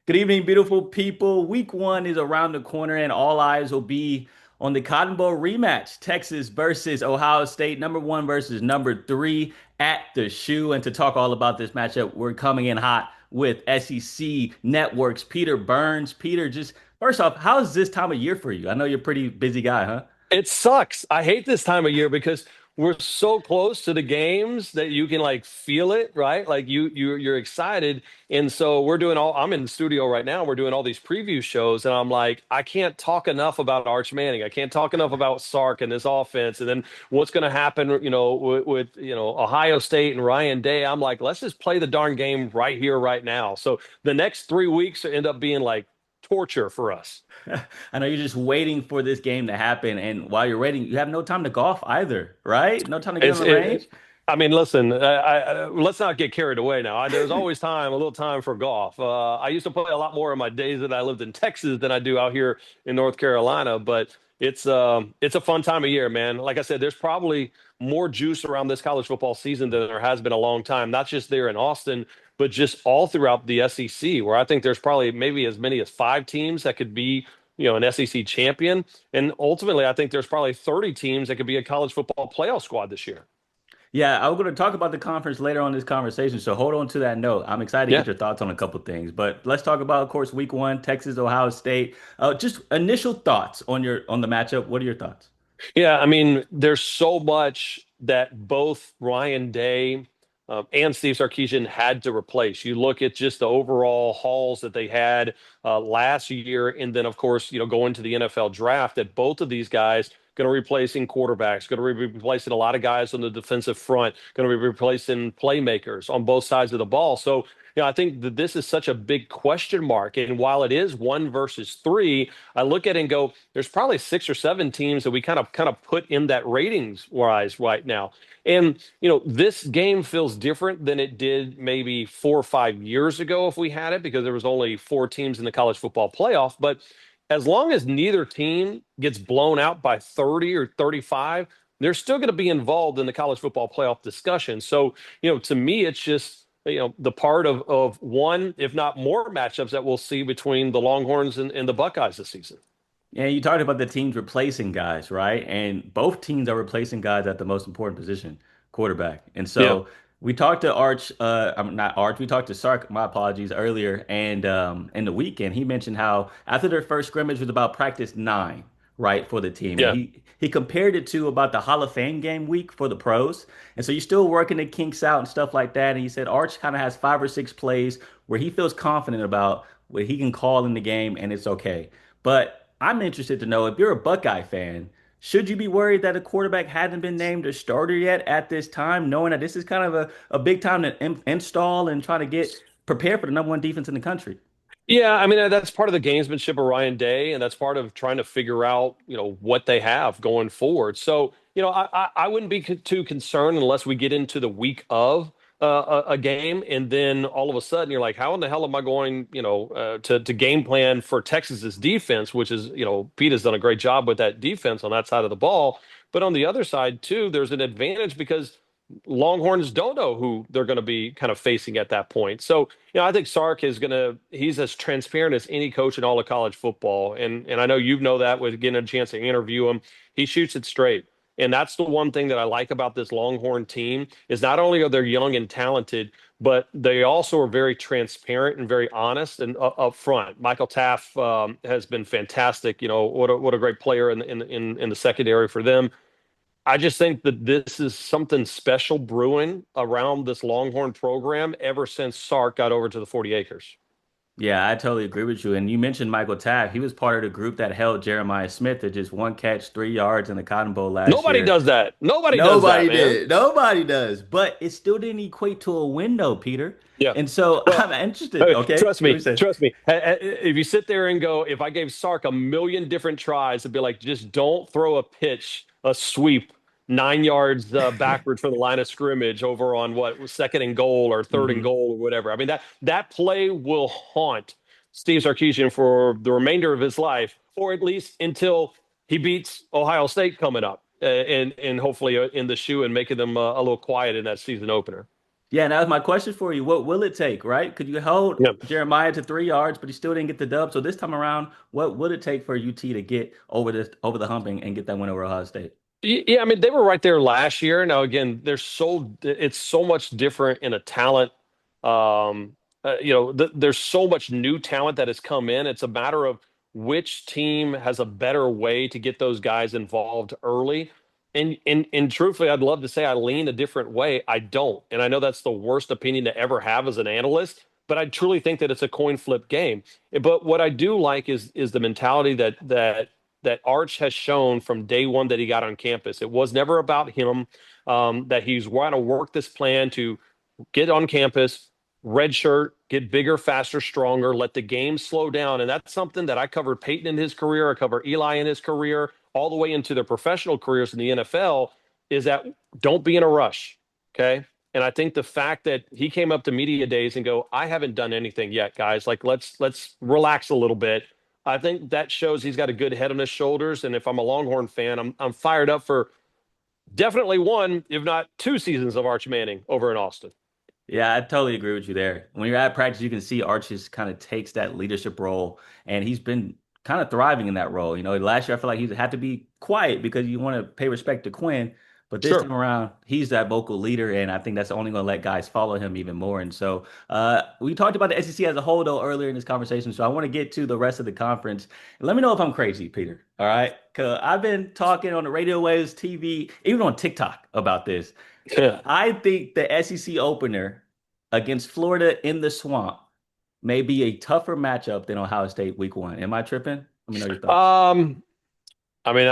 Good evening, beautiful people. Week one is around the corner, and all eyes will be on the Cotton Bowl rematch. Texas versus Ohio State, number one versus number three at the shoe. And to talk all about this matchup, we're coming in hot with SEC Network's Peter Burns. Peter, just first off, how is this time of year for you? I know you're a pretty busy guy, huh? It sucks. I hate this time of year because we're so close to the games that you can like feel it, right? Like you're excited. And so I'm in the studio right now. We're doing all these preview shows and I'm like, I can't talk enough about Arch Manning. I can't talk enough about Sark and this offense and then what's going to happen, with Ohio State and Ryan Day. I'm like, let's just play the darn game right here right now. So the next 3 weeks end up being like torture for us. I know you're just waiting for this game to happen, and while you're waiting, you have no time to golf either, right? No time to get on It's the it. range. I mean, listen. Let's not get carried away now. There's always time, a little time for golf. I used to play a lot more in my days that I lived in Texas than I do out here in North Carolina. But it's a fun time of year, man. Like I said, there's probably more juice around this college football season than there has been a long time. Not just there in Austin, but just all throughout the SEC, where I think there's probably maybe as many as 5 teams that could be, an SEC champion. And ultimately, I think there's probably 30 teams that could be a college football playoff squad this year. Yeah, I'm going to talk about the conference later on in this conversation, so hold on to that note. I'm excited to get Yeah. your thoughts on a couple things, but let's talk about, of course, week one, Texas, Ohio State. Just initial thoughts on the matchup. What are your thoughts? Yeah, I mean, there's so much that both Ryan Day and Steve Sarkisian had to replace. You look at just the overall hauls that they had last year, and then of course, going to the NFL draft. That both of these guys going to be replacing quarterbacks, going to be replacing a lot of guys on the defensive front, going to be replacing playmakers on both sides of the ball. So, I think that this is such a big question mark. And while it is one versus three, I look at it and go, there's probably 6 or 7 teams that we kind of put in that ratings wise right now. And this game feels different than it did maybe 4 or 5 years ago if we had it, because there was only 4 teams in the college football playoff. But as long as neither team gets blown out by 30 or 35, they're still going to be involved in the college football playoff discussion. So, to me, it's just the part of one, if not more, matchups that we'll see between the Longhorns and the Buckeyes this season. Yeah, you talked about the teams replacing guys, right? And both teams are replacing guys at the most important position, quarterback. And Yeah. so we talked to Arch, I'm not Arch, we talked to Sark, my apologies, earlier, and in the weekend, he mentioned how after their first scrimmage was about practice nine, right, for the team. And Yeah. he compared it to about the Hall of Fame game week for the pros. And so you're still working the kinks out and stuff like that. And he said Arch kind of has 5 or 6 plays where he feels confident about what he can call in the game and it's okay. But I'm interested to know if you're a Buckeye fan, should you be worried that a quarterback hasn't been named a starter yet at this time, knowing that this is kind of a big time to install and try to get prepared for the number one defense in the country? Yeah, I mean, that's part of the gamesmanship of Ryan Day, and that's part of trying to figure out, what they have going forward. So, I wouldn't be too concerned unless we get into the week of a game, and then all of a sudden you're like, how in the hell am I going, to game plan for Texas's defense, which is, Pete has done a great job with that defense on that side of the ball. But on the other side too, there's an advantage because Longhorns don't know who they're going to be kind of facing at that point. So, I think Sark he's as transparent as any coach in all of college football. And I know you know that with getting a chance to interview him. He shoots it straight. And that's the one thing that I like about this Longhorn team is not only are they young and talented, but they also are very transparent and very honest and up front. Michael Taft has been fantastic. What a great player in the secondary for them. I just think that this is something special brewing around this Longhorn program ever since Sark got over to the 40 acres. Yeah, I totally agree with you. And you mentioned Michael Taft. He was part of the group that held Jeremiah Smith to just one catch, 3 yards in the Cotton Bowl last Nobody year. does that. Nobody does that, Nobody man. did. Nobody does. But it still didn't equate to a win, though, Peter. Yeah. And so Well, I'm interested. Okay. trust What do me, you say? trust me. If you sit there and go, if I gave Sark a million different tries, it'd be like, just don't throw a pitch, a sweep 9 yards backward from the line of scrimmage over on what was second and goal or third and Hmm. goal or whatever. I mean, that play will haunt Steve Sarkisian for the remainder of his life, or at least until he beats Ohio State coming up, and hopefully in the shoe and making them a little quiet in that season opener. Yeah, and that was my question for you. What will it take, right? Could you hold Yeah. Jeremiah to 3 yards, but he still didn't get the dub? So this time around, what would it take for UT to get over the hump and get that win over Ohio State? Yeah, I mean they were right there last year. Now again, it's so much different in a talent. There's so much new talent that has come in. It's a matter of which team has a better way to get those guys involved early. And truthfully, I'd love to say I lean a different way. I don't, and I know that's the worst opinion to ever have as an analyst. But I truly think that it's a coin flip game. But what I do like is the mentality that Arch has shown from day one that he got on campus. It was never about him, that he's want to work this plan to get on campus, redshirt, get bigger, faster, stronger, let the game slow down. And that's something that I covered Peyton in his career, I cover Eli in his career, all the way into their professional careers in the NFL, is that don't be in a rush. Okay. And I think the fact that he came up to media days and go, I haven't done anything yet, guys. Like let's relax a little bit. I think that shows he's got a good head on his shoulders. And if I'm a Longhorn fan, I'm fired up for definitely one, if not two seasons of Arch Manning over in Austin. Yeah, I totally agree with you there. When you're at practice, you can see Archie kind of takes that leadership role, and he's been kind of thriving in that role. Last year I feel like he had to be quiet because you want to pay respect to Quinn, but this Sure. time around, he's that vocal leader, and I think that's only going to let guys follow him even more. And so, we talked about the SEC as a whole though earlier in this conversation, so I want to get to the rest of the conference. And let me know if I'm crazy, Peter. All right, because I've been talking on the radio waves, TV, even on TikTok about this. Yeah. I think the SEC opener against Florida in the swamp may be a tougher matchup than Ohio State week one. Am I tripping? Let me know your thoughts. Um, I mean,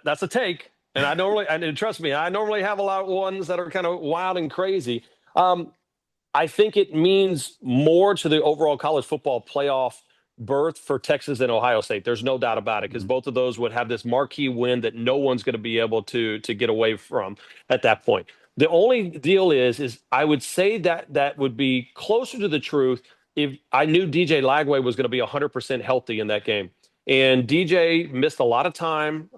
that's a take. And and trust me, I normally have a lot of ones that are kind of wild and crazy. Um, I think it means more to the overall college football playoff berth for Texas and Ohio State. There's no doubt about it because Mhm. both of those would have this marquee win that no one's going to be able to get away from at that point. The only deal is I would say that that would be closer to the truth if I knew DJ Lagway was going to be 100% healthy in that game. And DJ missed a lot of time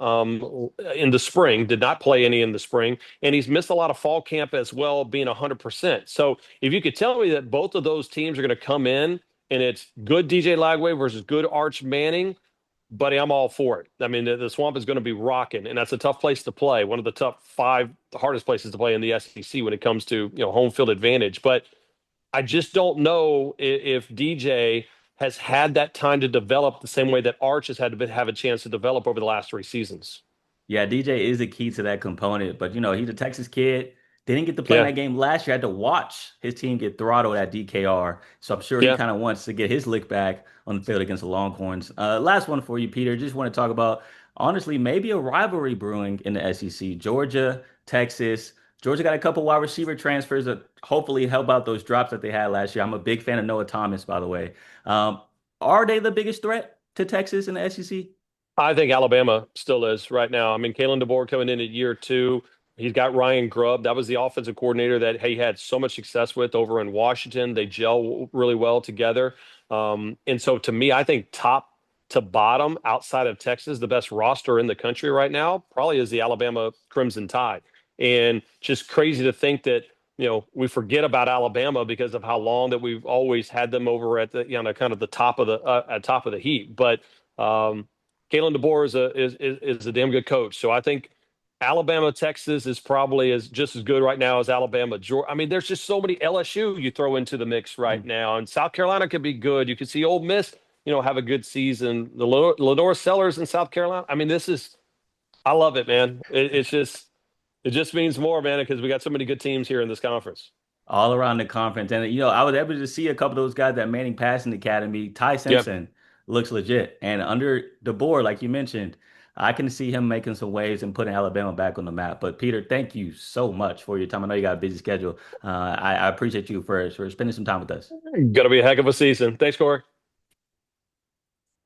in the spring, did not play any in the spring, and he's missed a lot of fall camp as well, being 100%. So if you could tell me that both of those teams are going to come in and it's good DJ Lagway versus good Arch Manning, buddy, I'm all for it. I mean, the Swamp is going to be rocking, and that's a tough place to play. One of the top five hardest places to play in the SEC when it comes to home field advantage. But I just don't know if DJ has had that time to develop the same way that Arch has had to have a chance to develop over the last three seasons. Yeah, DJ is the key to that component, but he's a Texas kid. Didn't get to play in Yeah, that game last year. Had to watch his team get throttled at DKR. So I'm sure he yeah. kind of wants to get his lick back on the field against the Longhorns. Last one for you, Peter. Just want to talk about, honestly, maybe a rivalry brewing in the SEC. Georgia, Texas. Georgia got a couple wide receiver transfers that hopefully help out those drops that they had last year. I'm a big fan of Noah Thomas, by the way. Um, are they the biggest threat to Texas in the SEC? I think Alabama still is right now. I mean, Kalen DeBoer coming in at year two. He's got Ryan Grubb. That was the offensive coordinator that he had so much success with over in Washington. They gel really well together. And so to me, I think top to bottom outside of Texas, the best roster in the country right now probably is the Alabama Crimson Tide. And just crazy to think that, we forget about Alabama because of how long that we've always had them over at the, kind of the top of the at top of the heap. But Kalen DeBoer is a damn good coach. So I think Alabama, Texas is probably just as good right now as Alabama, Georgia. I mean, there's just so many LSU you throw into the mix right now, and South Carolina could be good. You could see Ole Miss, have a good season. The Lenore Sellers in South Carolina. I mean, I love it, man. It just means more, man, because we got so many good teams here in this conference. All around the conference. And I was able to see a couple of those guys at Manning Passing Academy. Ty Yeah, Simpson looks legit. And under the board, like you mentioned, I can see him making some waves and putting Alabama back on the map. But Peter, thank you so much for your time. I know you got a busy schedule. I appreciate you for spending some time with us. gonna be a heck of a season. Thanks, Corey.